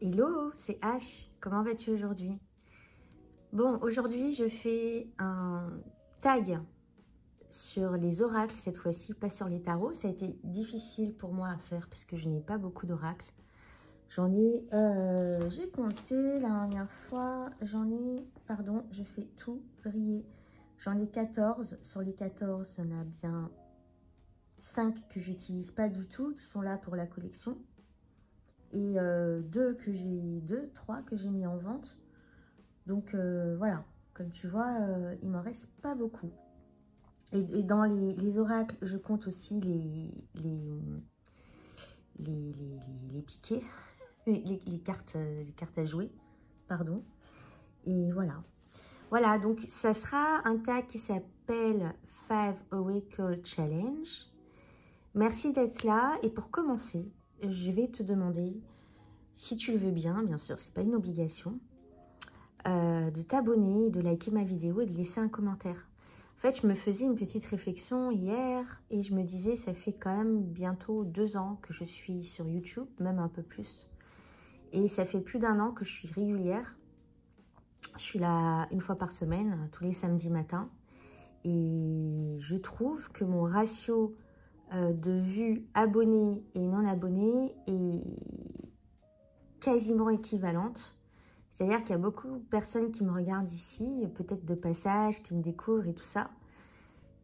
Hello, c'est H. Comment vas-tu aujourd'hui? Bon, aujourd'hui, je fais un tag sur les oracles cette fois-ci, pas sur les tarots. Ça a été difficile pour moi à faire parce que je n'ai pas beaucoup d'oracles. J'en ai, j'ai compté la dernière fois, pardon, je fais tout briller. J'en ai 14. Sur les 14, il y en a bien 5 que j'utilise pas du tout, qui sont là pour la collection. Et 3 que j'ai mis en vente. Donc voilà, comme tu vois, il m'en reste pas beaucoup. Et dans les oracles, je compte aussi les piquets, les cartes à jouer, pardon. Et voilà. Voilà, donc ça sera un tag qui s'appelle 5 Oracle Challenge. Merci d'être là. Et pour commencer, je vais te demander, si tu le veux bien sûr, c'est pas une obligation, de t'abonner, de liker ma vidéo et de laisser un commentaire. En fait, je me faisais une petite réflexion hier et je me disais, ça fait quand même bientôt 2 ans que je suis sur YouTube, même un peu plus. Et ça fait plus d'1 an que je suis régulière. Je suis là une fois par semaine, tous les samedis matins. Et je trouve que mon ratio de vues abonnés et non abonnés est quasiment équivalente. C'est-à-dire qu'il y a beaucoup de personnes qui me regardent ici, peut-être de passage, qui me découvrent et tout ça,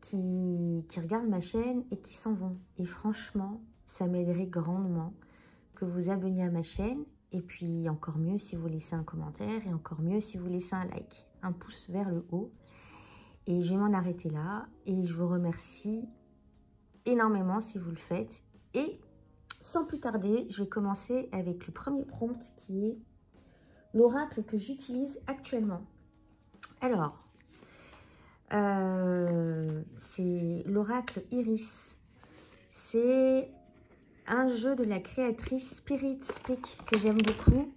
qui regardent ma chaîne et qui s'en vont. Et franchement, ça m'aiderait grandement que vous abonniez à ma chaîne. Et puis encore mieux si vous laissez un commentaire et encore mieux si vous laissez un like, un pouce vers le haut. Et je vais m'en arrêter là. Et je vous remercie énormément si vous le faites. Et sans plus tarder, je vais commencer avec le premier prompt qui est l'oracle que j'utilise actuellement. Alors, c'est l'oracle Iris. C'est un jeu de la créatrice Spirit Speak que j'aime beaucoup.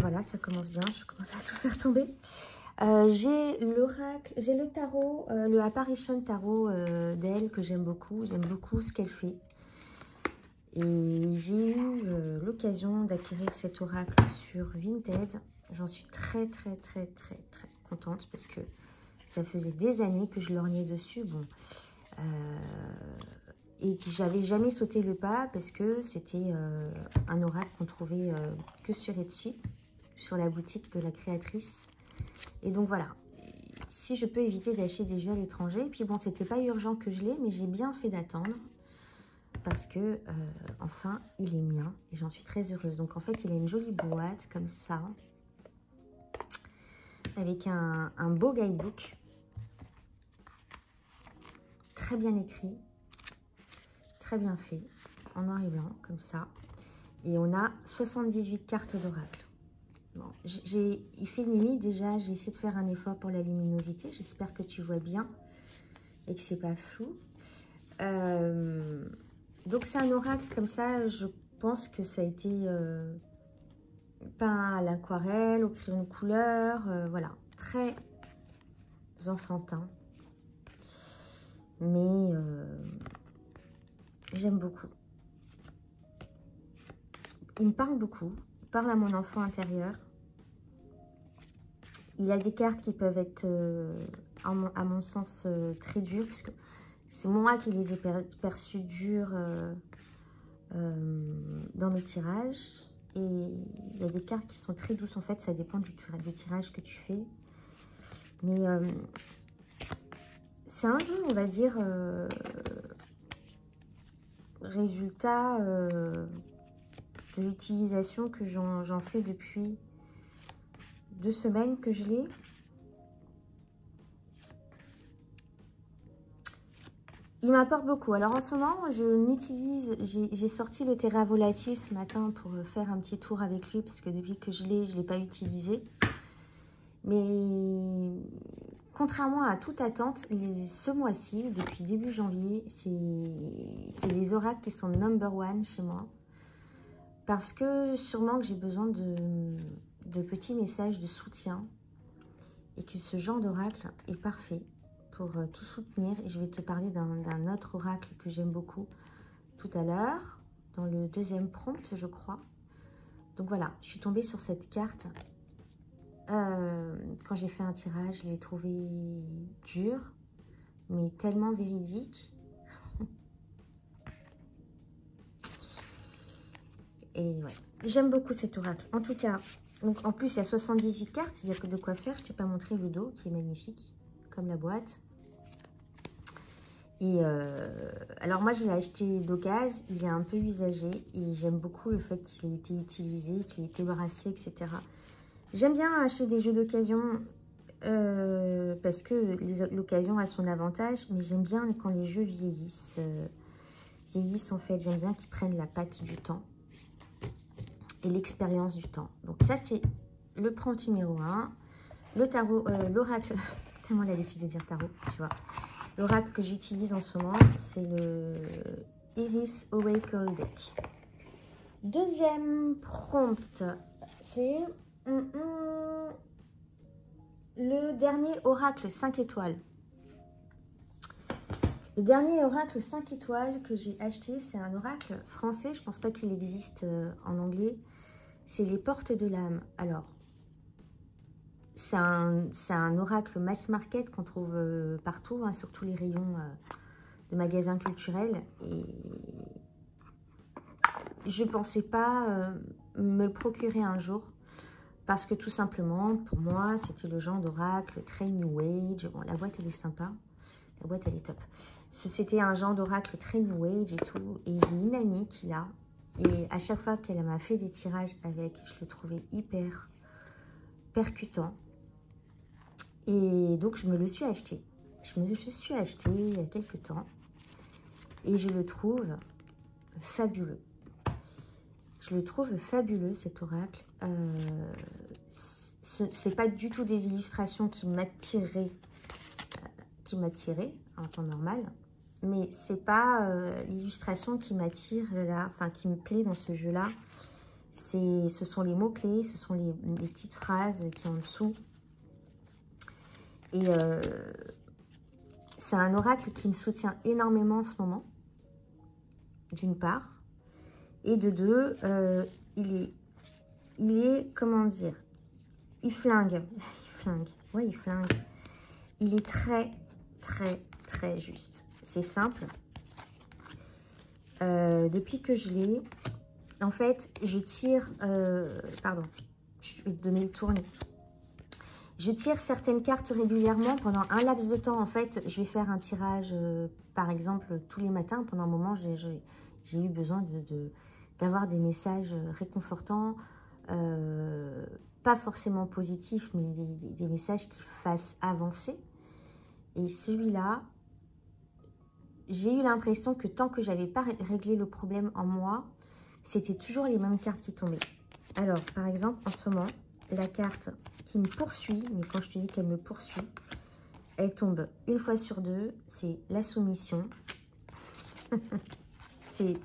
Voilà, ça commence bien, je commence à tout faire tomber. J'ai l'oracle, j'ai le tarot, le Apparition Tarot d'elle que j'aime beaucoup. J'aime beaucoup ce qu'elle fait. Et j'ai eu l'occasion d'acquérir cet oracle sur Vinted. J'en suis très contente parce que ça faisait des années que je lorgnais dessus. Bon, et que j'avais jamais sauté le pas parce que c'était un oracle qu'on trouvait que sur Etsy, sur la boutique de la créatrice. Et donc voilà, si je peux éviter d'acheter des jeux à l'étranger. Et puis bon, c'était pas urgent que je l'ai, mais j'ai bien fait d'attendre. Parce que, enfin, il est mien et j'en suis très heureuse. Donc, en fait, il a une jolie boîte comme ça, avec un beau guidebook, très bien écrit, très bien fait, en noir et blanc, comme ça. Et on a 78 cartes d'oracle. Bon, il fait nuit déjà, j'ai essayé de faire un effort pour la luminosité. J'espère que tu vois bien et que c'est pas flou. Donc, c'est un oracle comme ça, je pense que ça a été peint à l'aquarelle, au crayon de couleur, voilà, très enfantin. Mais j'aime beaucoup. Il me parle beaucoup, il parle à mon enfant intérieur. Il a des cartes qui peuvent être, à mon sens, très dures, puisque c'est moi qui les ai perçues dures dans mes tirages. Et il y a des cartes qui sont très douces. En fait, ça dépend du tirage que tu fais. Mais c'est un jeu, on va dire, résultat de l'utilisation que j'en fais depuis 2 semaines que je l'ai. Il m'apporte beaucoup. Alors en ce moment, j'ai sorti le Terra Volatile ce matin pour faire un petit tour avec lui, parce que depuis que je l'ai pas utilisé. Mais contrairement à toute attente, ce mois-ci, depuis début janvier, c'est les oracles qui sont #1 chez moi. Parce que sûrement que j'ai besoin de petits messages de soutien. Et que ce genre d'oracle est parfait pour tout soutenir. Et je vais te parler d'un autre oracle que j'aime beaucoup tout à l'heure, dans le deuxième prompt, je crois. Donc voilà, je suis tombée sur cette carte. Quand j'ai fait un tirage, je l'ai trouvée dure, mais tellement véridique. Et ouais, j'aime beaucoup cet oracle. En tout cas, donc en plus, il y a 78 cartes, il y a que de quoi faire. Je t'ai pas montré le dos, qui est magnifique, comme la boîte. Et alors moi, je l'ai acheté d'occasion, il est un peu usagé. Et j'aime beaucoup le fait qu'il ait été utilisé, qu'il ait été brassé, etc. J'aime bien acheter des jeux d'occasion parce que l'occasion a son avantage. Mais j'aime bien quand les jeux vieillissent. Vieillissent en fait, j'aime bien qu'ils prennent la patte du temps. Et l'expérience du temps. Donc ça, c'est le prompt numéro 1. Le tarot, l'oracle, tellement l'habitude de dire tarot, tu vois. L'oracle que j'utilise en ce moment, c'est le Iris Oracle Deck. Deuxième prompt, c'est le dernier oracle 5 étoiles. Le dernier oracle 5 étoiles que j'ai acheté, c'est un oracle français. Je ne pense pas qu'il existe en anglais. C'est les portes de l'âme. Alors, c'est un oracle mass market qu'on trouve partout, hein, sur tous les rayons de magasins culturels. Et je ne pensais pas me le procurer un jour. Parce que tout simplement, pour moi, c'était le genre d'oracle très New Age. Bon, la boîte, elle est sympa. La boîte, elle est top. C'était un genre d'oracle très New Age et tout. Et j'ai une amie qui l'a. Et à chaque fois qu'elle m'a fait des tirages avec, je le trouvais hyper percutant. Et donc, je me le suis acheté. Je me le suis acheté il y a quelques temps. Et je le trouve fabuleux. Je le trouve fabuleux, cet oracle. C'est pas du tout des illustrations qui m'attiraient en temps normal. Mais c'est pas l'illustration qui m'attire là, enfin qui me plaît dans ce jeu-là. Ce sont les mots-clés, ce sont les petites phrases qui sont en dessous. Et c'est un oracle qui me soutient énormément en ce moment, d'une part. Et de deux, il est, comment dire, il flingue. Il flingue, ouais, il flingue. Il est très, très, très juste. C'est simple. Depuis que je l'ai, en fait, je tire, pardon, je vais te donner le tournis. Je tire certaines cartes régulièrement pendant un laps de temps. En fait, je vais faire un tirage, par exemple, tous les matins. Pendant un moment, j'ai eu besoin d'avoir des messages réconfortants, pas forcément positifs, mais des messages qui fassent avancer. Et celui-là, j'ai eu l'impression que tant que j'avais pas réglé le problème en moi, c'était toujours les mêmes cartes qui tombaient. Alors, par exemple, en ce moment, la carte qui me poursuit, mais quand je te dis qu'elle me poursuit, elle tombe une fois sur deux, c'est la soumission. C'est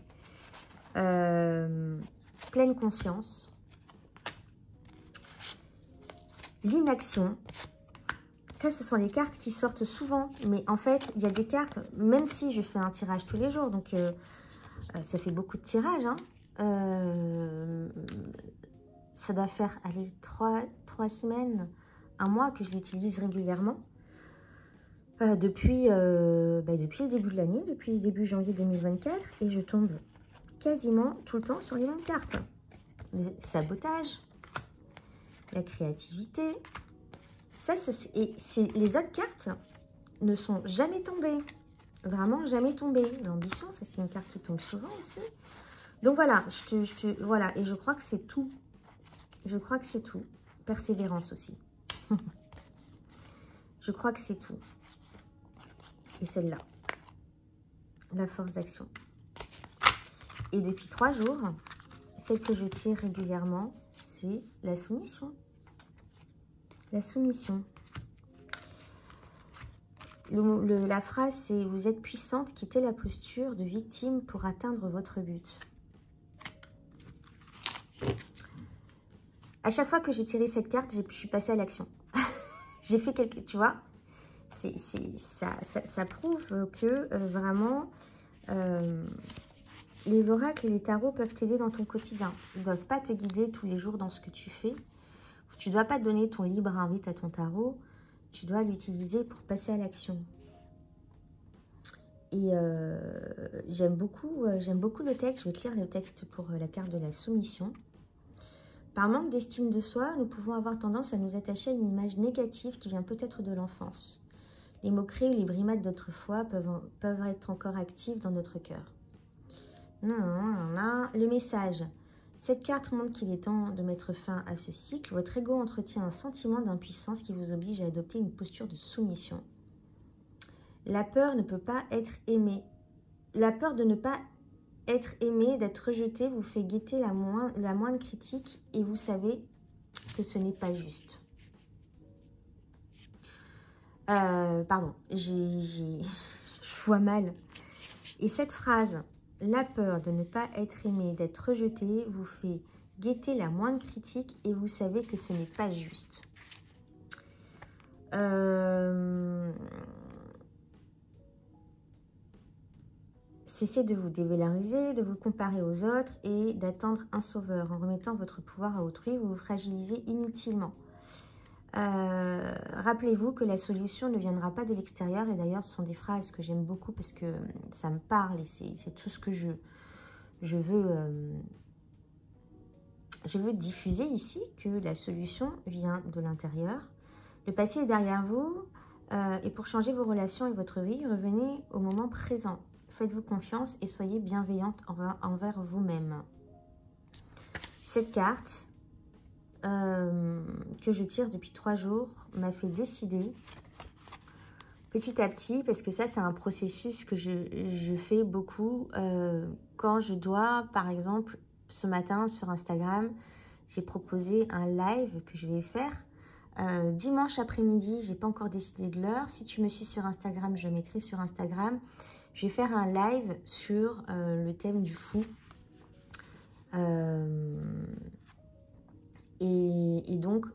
pleine conscience. L'inaction. Ça, ce sont les cartes qui sortent souvent. Mais en fait, il y a des cartes, même si je fais un tirage tous les jours, donc ça fait beaucoup de tirages, hein. Ça doit faire, allez, 3 semaines, un mois que je l'utilise régulièrement. Depuis le début de l'année, depuis début janvier 2024. Et je tombe quasiment tout le temps sur les mêmes cartes. Le sabotage, la créativité. Ça, les autres cartes ne sont jamais tombées. Vraiment jamais tombées. L'ambition, ça c'est une carte qui tombe souvent aussi. Donc voilà, voilà. Et je crois que c'est tout. Je crois que c'est tout. Persévérance aussi. Je crois que c'est tout. Et celle-là. La force d'action. Et depuis 3 jours, celle que je tire régulièrement, c'est la soumission. La soumission. La phrase, c'est « Vous êtes puissante, quittez la posture de victime pour atteindre votre but ». À chaque fois que j'ai tiré cette carte, je suis passée à l'action. J'ai fait quelques... Tu vois, ça prouve que vraiment... les oracles et les tarots peuvent t'aider dans ton quotidien. Ils ne doivent pas te guider tous les jours dans ce que tu fais. Tu ne dois pas donner ton libre arbitre à ton tarot. Tu dois l'utiliser pour passer à l'action. Et j'aime beaucoup le texte. Je vais te lire le texte pour la carte de la soumission. Par manque d'estime de soi, nous pouvons avoir tendance à nous attacher à une image négative qui vient peut-être de l'enfance. Les moqueries ou les brimades d'autrefois peuvent être encore actives dans notre cœur. Le message. Cette carte montre qu'il est temps de mettre fin à ce cycle. Votre ego entretient un sentiment d'impuissance qui vous oblige à adopter une posture de soumission. La peur ne peut pas être aimée. La peur de ne pas être aimé, d'être rejeté, vous fait guetter la moindre critique et vous savez que ce n'est pas juste. Pardon, je vois mal. Et cette phrase, la peur de ne pas être aimé, d'être rejeté, vous fait guetter la moindre critique et vous savez que ce n'est pas juste. Cessez de vous dévaloriser, de vous comparer aux autres et d'attendre un sauveur. En remettant votre pouvoir à autrui, vous vous fragilisez inutilement. Rappelez-vous que la solution ne viendra pas de l'extérieur. Et d'ailleurs, ce sont des phrases que j'aime beaucoup parce que ça me parle et c'est tout ce que je veux diffuser ici, que la solution vient de l'intérieur. Le passé est derrière vous et pour changer vos relations et votre vie, revenez au moment présent. Faites-vous confiance et soyez bienveillante envers vous-même. Cette carte que je tire depuis 3 jours m'a fait décider petit à petit, parce que ça c'est un processus que je fais beaucoup quand je dois, par exemple, ce matin sur Instagram, j'ai proposé un live que je vais faire dimanche après-midi. J'ai pas encore décidé de l'heure. Si tu me suis sur Instagram, je le mettrai sur Instagram. Je vais faire un live sur le thème du fou. Et donc,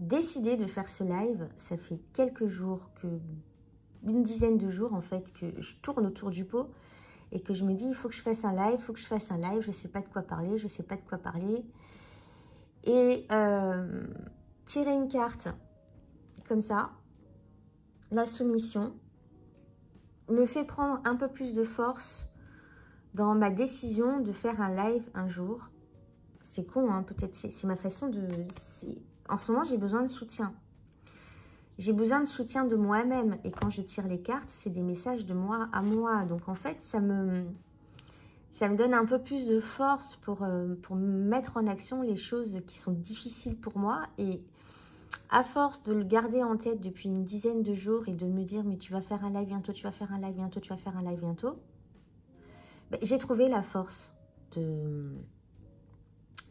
décider de faire ce live, ça fait quelques jours, une dizaine de jours en fait, que je tourne autour du pot et que je me dis, il faut que je fasse un live, il faut que je fasse un live, je ne sais pas de quoi parler, je ne sais pas de quoi parler. Et tirer une carte comme ça, la soumission, me fait prendre un peu plus de force dans ma décision de faire un live un jour. C'est con, hein, peut-être c'est ma façon de... En ce moment, j'ai besoin de soutien. J'ai besoin de soutien de moi-même. Et quand je tire les cartes, c'est des messages de moi à moi. Donc, en fait, ça me donne un peu plus de force pour mettre en action les choses qui sont difficiles pour moi. Et à force de le garder en tête depuis une dizaine de jours et de me dire, mais tu vas faire un live bientôt, tu vas faire un live bientôt, tu vas faire un live bientôt, ben, j'ai trouvé la force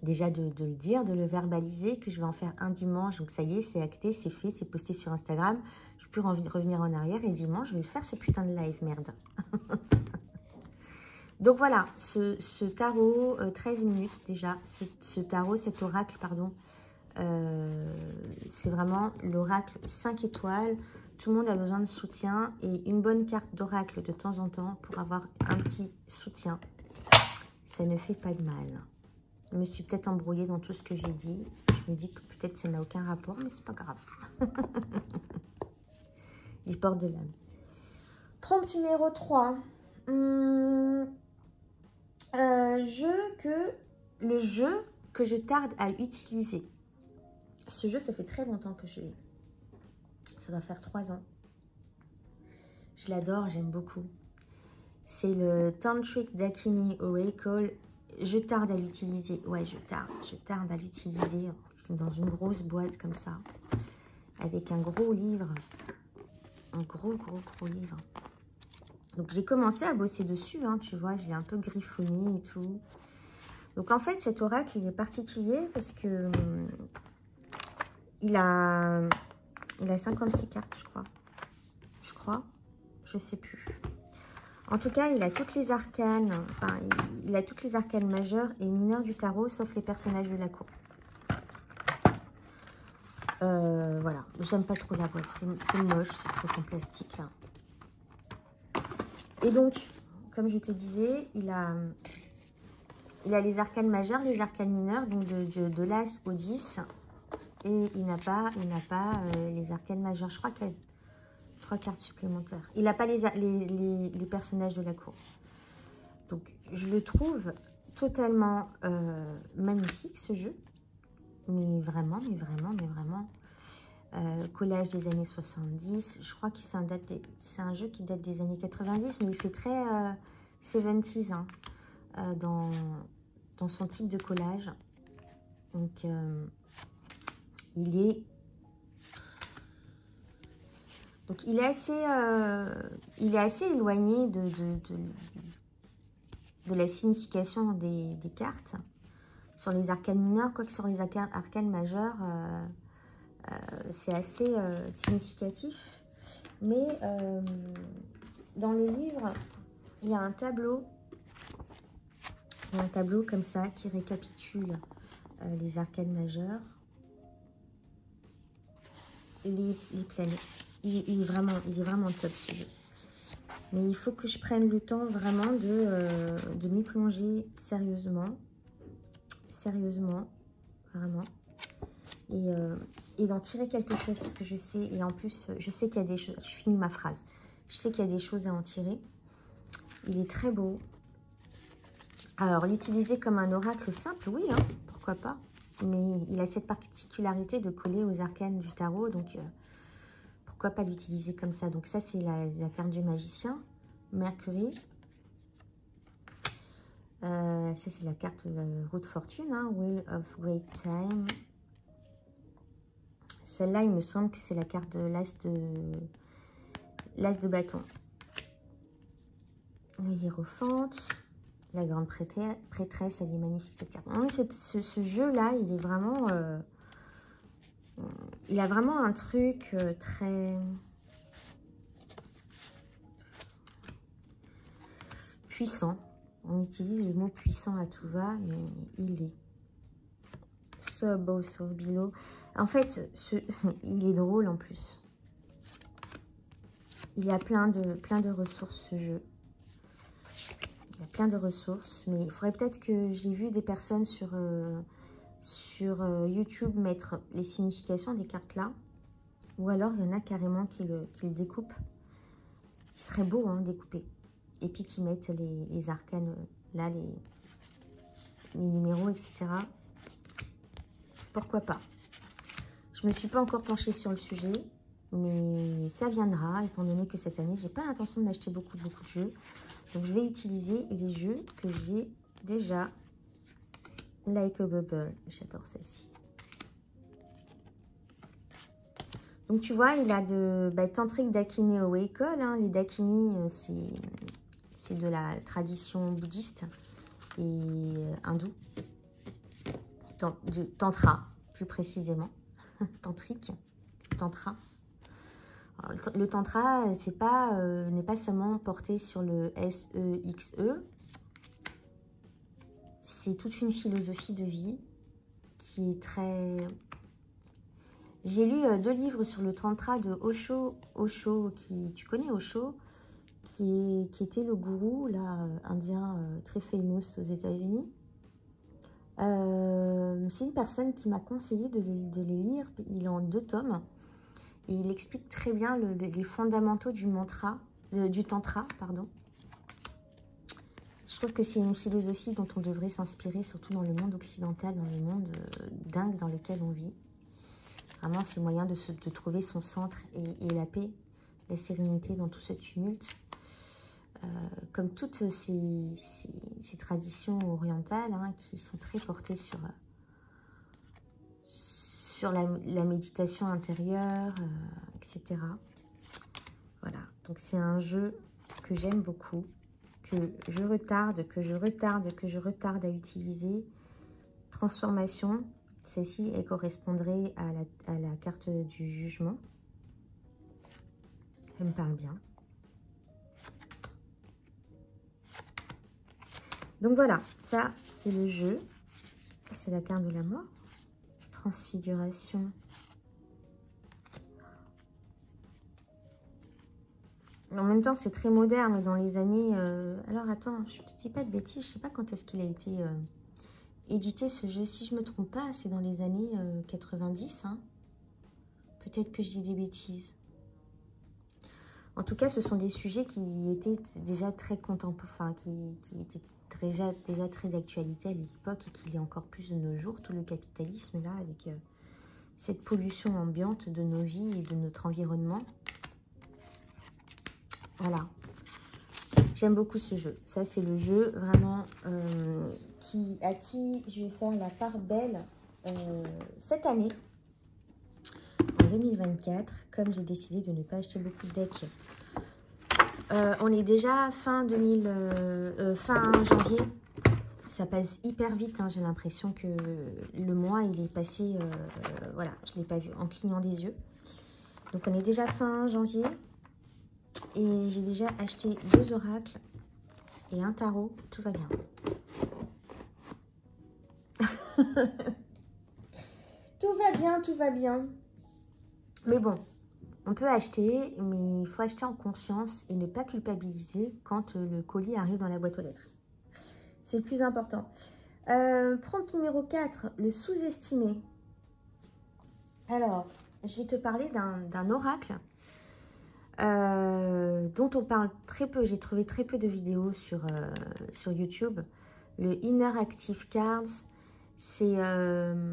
déjà de le dire, de le verbaliser, que je vais en faire un dimanche. Donc ça y est, c'est acté, c'est fait, c'est posté sur Instagram. Je peux revenir en arrière et dimanche, je vais faire ce putain de live, merde. Donc voilà, ce tarot, 13 minutes déjà, ce tarot, cet oracle, pardon, c'est vraiment l'oracle 5 étoiles. Tout le monde a besoin de soutien et une bonne carte d'oracle de temps en temps pour avoir un petit soutien. Ça ne fait pas de mal. Je me suis peut-être embrouillée dans tout ce que j'ai dit. Je me dis que peut-être ça n'a aucun rapport, mais c'est pas grave. Il porte de l'âme. Prompt numéro 3. Le jeu que je tarde à utiliser. Ce jeu, ça fait très longtemps que je l'ai. Ça doit faire 3 ans. Je l'adore, j'aime beaucoup. C'est le Tantric Dakini Oracle. Je tarde à l'utiliser. Ouais, je tarde à l'utiliser dans une grosse boîte comme ça. Avec un gros livre. Un gros livre. Donc, j'ai commencé à bosser dessus, hein, tu vois. J'ai un peu griffonné et tout. Donc, en fait, cet oracle, il est particulier parce que il a 56 cartes, je crois. Je sais plus. En tout cas, il a toutes les arcanes, enfin, il a toutes les arcanes majeures et mineures du tarot, sauf les personnages de la cour. Voilà, j'aime pas trop la boîte, c'est moche, c'est trop en plastique là. Et donc, comme je te disais, il a les arcanes majeures, les arcanes mineures, donc de l'As au 10. Et il n'a pas les arcanes majeures. Je crois qu'il y a 3 cartes supplémentaires. Il n'a pas les personnages de la cour. Donc, je le trouve totalement magnifique, ce jeu. Mais vraiment, collage des années 70. Je crois que c'est un jeu qui date des années 90, mais il fait très 70s hein, dans son type de collage. Donc, il est assez éloigné de la signification des cartes sur les arcanes mineures, quoique sur les arcanes majeures, c'est assez significatif. Mais dans le livre, il y a un tableau. Il y a un tableau comme ça qui récapitule les arcanes majeures. Les planètes. Il est vraiment top ce jeu. Mais il faut que je prenne le temps vraiment de m'y plonger sérieusement. Sérieusement. Vraiment. Et d'en tirer quelque chose. Parce que je sais, et en plus, je sais qu'il y a des choses. Je finis ma phrase. Je sais qu'il y a des choses à en tirer. Il est très beau. Alors, l'utiliser comme un oracle simple, oui, hein, pourquoi pas. Mais il a cette particularité de coller aux arcanes du tarot. Donc, pourquoi pas l'utiliser comme ça. Donc, ça, c'est la carte du magicien. Mercury. Ça, c'est la carte roue de fortune. Hein, Wheel of Great Time. Celle-là, il me semble que c'est la carte de l'as de bâton. Le hiérophante. La grande prêtresse, elle est magnifique cette carte. Oui, ce jeu-là, il est vraiment... il a vraiment un truc très... puissant. On utilise le mot puissant à tout va, mais il est. So beau, so below. En fait, il est drôle en plus. Il y a plein de ressources ce jeu. Il y a plein de ressources, mais il faudrait peut-être que j'ai vu des personnes sur YouTube mettre les significations des cartes là. Ou alors, il y en a carrément qui le découpent. Il serait beau, hein, découper. Et puis, qui mettent les arcanes, là, les numéros, etc. Pourquoi pas? Je me suis pas encore penchée sur le sujet, mais ça viendra, étant donné que cette année, j'ai pas l'intention de m'acheter beaucoup de jeux. Donc, je vais utiliser les jeux que j'ai déjà. Like a Bubble, j'adore celle-ci. Donc, tu vois, il a de Tantric Dakini Awaken. Hein. Les Dakini, c'est de la tradition bouddhiste et hindoue. Du Tantra, plus précisément. Tantrique, Tantra. Alors, le Tantra, n'est pas seulement porté sur le S-E-X-E. C'est toute une philosophie de vie qui est très... J'ai lu 2 livres sur le Tantra de Osho, tu connais Osho, qui était le gourou là, indien très fameux aux États-Unis. C'est une personne qui m'a conseillé de les lire. Il est en 2 tomes. Et il explique très bien les fondamentaux du Tantra, pardon. Je trouve que c'est une philosophie dont on devrait s'inspirer, surtout dans le monde occidental, dans le monde dingue dans lequel on vit. Vraiment, c'est moyen de trouver son centre et la paix, la sérénité dans tout ce tumulte. Comme toutes ces traditions orientales hein, qui sont très portées sur la méditation intérieure, etc. Voilà, donc c'est un jeu que j'aime beaucoup, que je retarde à utiliser. Transformation, celle-ci, elle correspondrait à la carte du jugement. Elle me parle bien. Donc voilà, ça c'est le jeu. C'est la carte de la mort. Transfiguration. En même temps, c'est très moderne dans les années... Alors, attends, je te dis pas de bêtises. Je sais pas quand est-ce qu'il a été édité, ce jeu. Si je me trompe pas, c'est dans les années 90. Hein. Peut-être que je dis des bêtises. En tout cas, ce sont des sujets qui étaient déjà très contemporains, qui étaient déjà très d'actualité à l'époque et qu'il est encore plus de nos jours. Tout le capitalisme, là, avec cette pollution ambiante de nos vies et de notre environnement. Voilà. J'aime beaucoup ce jeu. Ça, c'est le jeu vraiment à qui je vais faire la part belle cette année, en 2024. Comme j'ai décidé de ne pas acheter beaucoup de decks. On est déjà fin janvier. Ça passe hyper vite. Hein. J'ai l'impression que le mois, il est passé... voilà, je ne l'ai pas vu en clignant des yeux. Donc, on est déjà fin janvier. Et j'ai déjà acheté 2 oracles et un tarot. Tout va bien. Tout va bien, tout va bien. Mais bon, on peut acheter, mais il faut acheter en conscience et ne pas culpabiliser quand le colis arrive dans la boîte aux lettres. C'est le plus important. Prompt numéro 4, le sous-estimé. Alors, je vais te parler d'un oracle dont on parle très peu. J'ai trouvé très peu de vidéos sur YouTube. Le Inner Active Cards, c'est un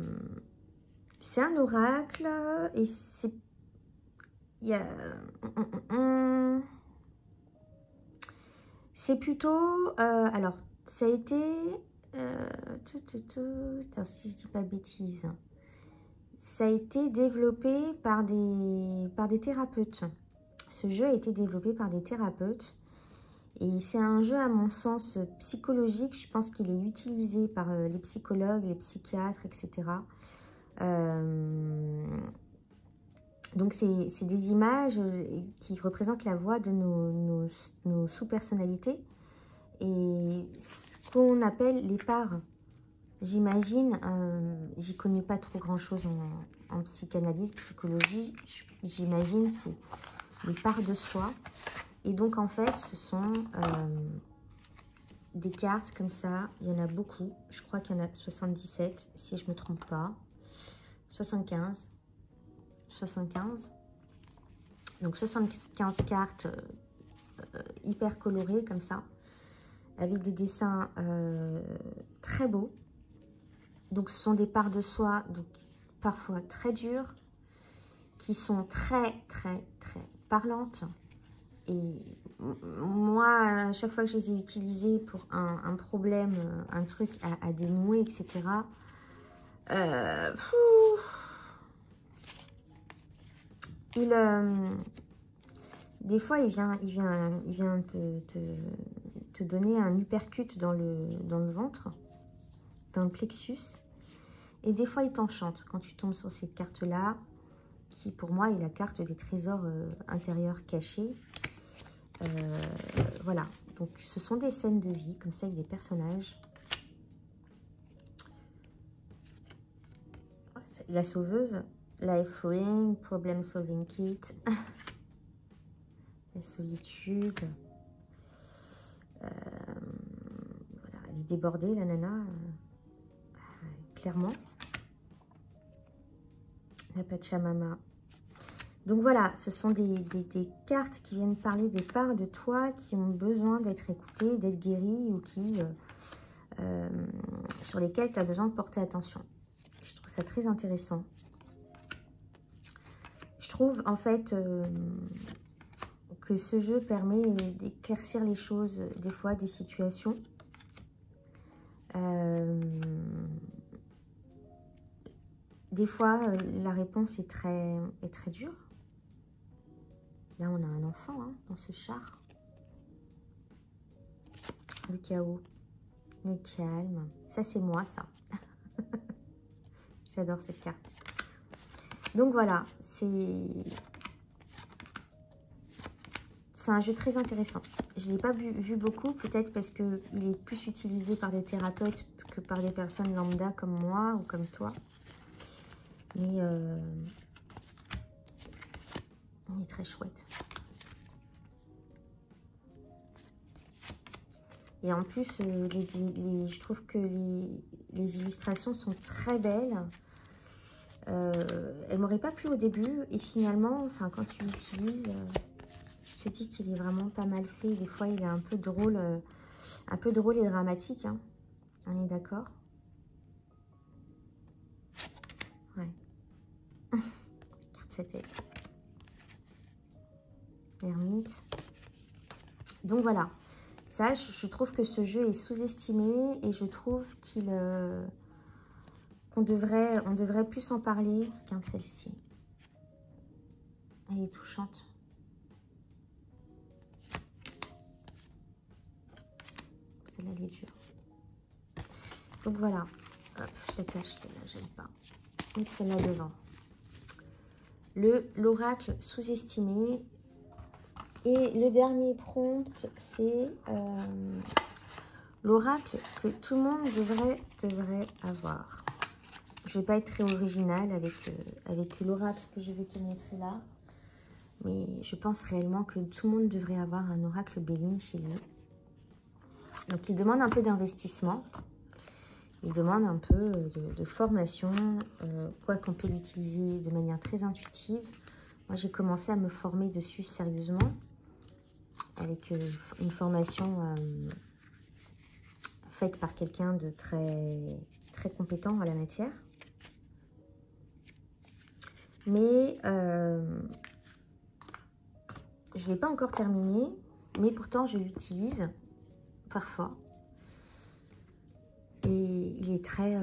oracle et c'est... C'est plutôt... alors, ça a été... si je dis pas de bêtises, ça a été développé par des thérapeutes. Ce jeu a été développé par des thérapeutes. Et c'est un jeu, à mon sens, psychologique. Je pense qu'il est utilisé par les psychologues, les psychiatres, etc. Donc, c'est des images qui représentent la voix de nos sous-personnalités. Et ce qu'on appelle les parts. J'imagine, j'y connais pas trop grand-chose en psychanalyse, psychologie. J'imagine, c'est les parts de soi. Et donc, en fait, ce sont des cartes comme ça. Il y en a beaucoup. Je crois qu'il y en a 77, si je ne me trompe pas. 75. Donc, 75 cartes hyper colorées comme ça. Avec des dessins très beaux. Donc, ce sont des parts de soi, donc parfois très dures, qui sont très parlantes. Et moi, à chaque fois que je les ai utilisées pour un problème, un truc à dénouer, etc., des fois, il vient te donner un uppercut dans le ventre, dans le plexus. Et des fois, il t'enchante quand tu tombes sur cette carte-là, qui pour moi est la carte des trésors intérieurs cachés. Voilà, donc ce sont des scènes de vie, comme ça, avec des personnages. La sauveuse, Life Ring, Problem Solving Kit, la solitude. Voilà, elle est débordée, la nana, clairement. La Pachamama. Donc voilà, ce sont des cartes qui viennent parler des parts de toi qui ont besoin d'être écoutées, d'être guéries ou sur lesquelles tu as besoin de porter attention. Je trouve ça très intéressant. Je trouve en fait que ce jeu permet d'éclaircir les choses, des fois, des situations. Des fois, la réponse est très dure. Là, on a un enfant hein, dans ce char. Le chaos, le calme. Ça, c'est moi, ça. J'adore cette carte. Donc, voilà. C'est un jeu très intéressant. Je ne l'ai pas vu beaucoup, peut-être parce qu'il est plus utilisé par des thérapeutes que par des personnes lambda comme moi ou comme toi. Mais il est très chouette. Et en plus, je trouve que les illustrations sont très belles. Elle ne m'aurait pas plu au début. Et finalement, enfin, quand tu l'utilises, je te dis qu'il est vraiment pas mal fait. Des fois, il est un peu drôle et dramatique. Hein. On est d'accord? Ouais. Regarde cette tête. Ermite. Donc voilà. Ça, je trouve que ce jeu est sous-estimé et je trouve qu'on devrait plus en parler. Regarde celle-ci. Elle est touchante. Celle-là, elle est dure. Donc voilà. Hop, je la cache, celle-là, j'aime pas. Donc celle-là devant. L'oracle sous-estimé. Et le dernier prompt, c'est l'oracle que tout le monde devrait avoir. Je ne vais pas être très originale avec l'oracle que je vais te montrer là. Mais je pense réellement que tout le monde devrait avoir un oracle Béline chez lui. Donc il demande un peu d'investissement. Il demande un peu de formation. Quoi qu'on peut l'utiliser de manière très intuitive. Moi j'ai commencé à me former dessus sérieusement. Avec une formation faite par quelqu'un de très compétent en la matière. Mais je ne l'ai pas encore terminé, mais pourtant je l'utilise parfois. Et il est très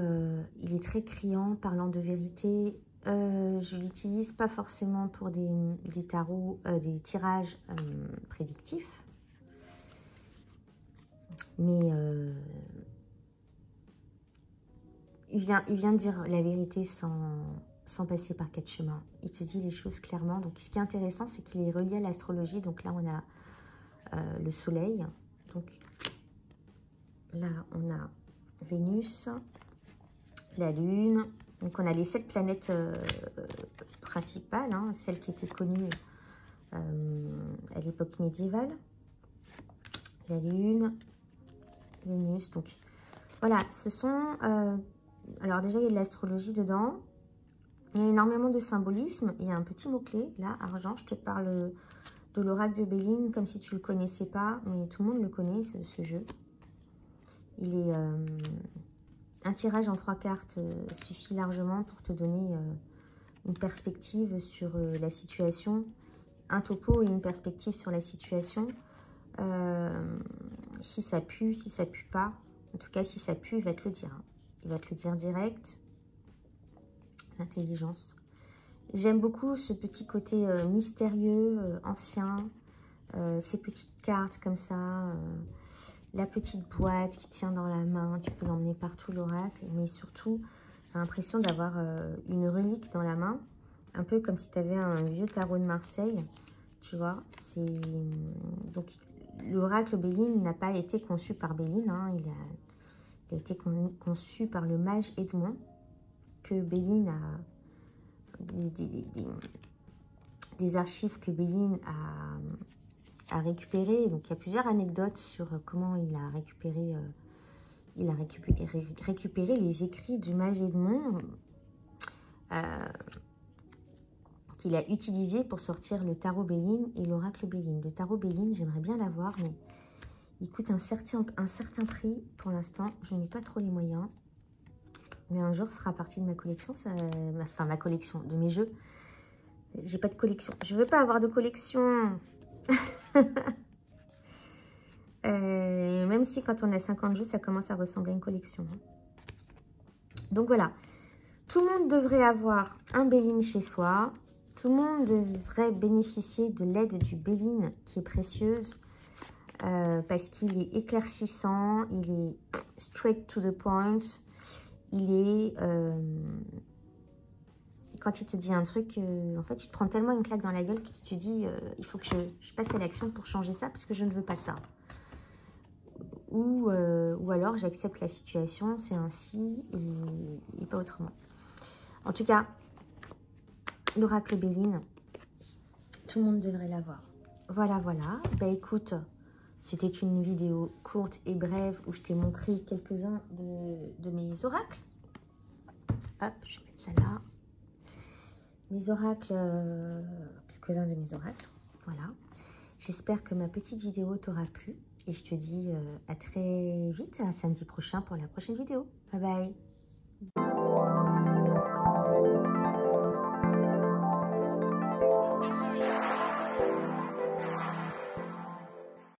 criant, parlant de vérité. Je l'utilise pas forcément pour des tarots, des tirages prédictifs. Mais il vient de dire la vérité sans passer par quatre chemins. Il te dit les choses clairement. Donc ce qui est intéressant, c'est qu'il est relié à l'astrologie. Donc là, on a le soleil. Donc là, on a Vénus, la Lune. Donc on a les 7 planètes principales, hein, celles qui étaient connues à l'époque médiévale. La Lune, Vénus. Donc voilà, ce sont... alors déjà, il y a de l'astrologie dedans. Il y a énormément de symbolisme. Il y a un petit mot-clé, là, argent. Je te parle de l'oracle de Béline, comme si tu ne le connaissais pas. Mais tout le monde le connaît, ce jeu. Il est... un tirage en 3 cartes suffit largement pour te donner une perspective sur la situation. Un topo et une perspective sur la situation. Si ça pue pas. En tout cas, si ça pue, il va te le dire. Hein. Il va te le dire direct. L'intelligence. J'aime beaucoup ce petit côté mystérieux, ancien. Ces petites cartes comme ça. La petite boîte qui tient dans la main. Tu peux l'emmener partout, l'oracle. Mais surtout, j'ai l'impression d'avoir une relique dans la main. Un peu comme si tu avais un vieux tarot de Marseille. Tu vois, c'est... Donc, l'oracle Béline n'a pas été conçu par Béline. Hein, il a été conçu par le mage Edmond. Que Béline a... Des archives que Béline a récupérées. Donc, il y a plusieurs anecdotes sur comment il a récupéré... récupéré les écrits du mage Edmond qu'il a utilisé pour sortir le tarot Béline et l'oracle Béline. Le tarot Béline, j'aimerais bien l'avoir, mais il coûte un certain prix. Pour l'instant, je n'ai pas trop les moyens. Mais un jour, fera partie de ma collection, enfin ma collection, de mes jeux. J'ai pas de collection. Je veux pas avoir de collection. Même si quand on a 50 jeux, ça commence à ressembler à une collection. Donc voilà. Tout le monde devrait avoir un Béline chez soi. Tout le monde devrait bénéficier de l'aide du Béline qui est précieuse. Parce qu'il est éclaircissant. Il est straight to the point. Il est... quand il te dit un truc, en fait, tu te prends tellement une claque dans la gueule que tu te dis, il faut que je passe à l'action pour changer ça parce que je ne veux pas ça. Ou alors, j'accepte la situation, c'est ainsi et pas autrement. En tout cas, l'oracle Béline, tout le monde devrait l'avoir. Voilà, voilà. Bah écoute, C'était une vidéo courte et brève où je t'ai montré quelques-uns de mes oracles. Hop, je vais mettre ça là. Mes oracles, quelques-uns de mes oracles. Voilà. J'espère que ma petite vidéo t'aura plu. Et je te dis à très vite, à samedi prochain pour la prochaine vidéo. Bye bye.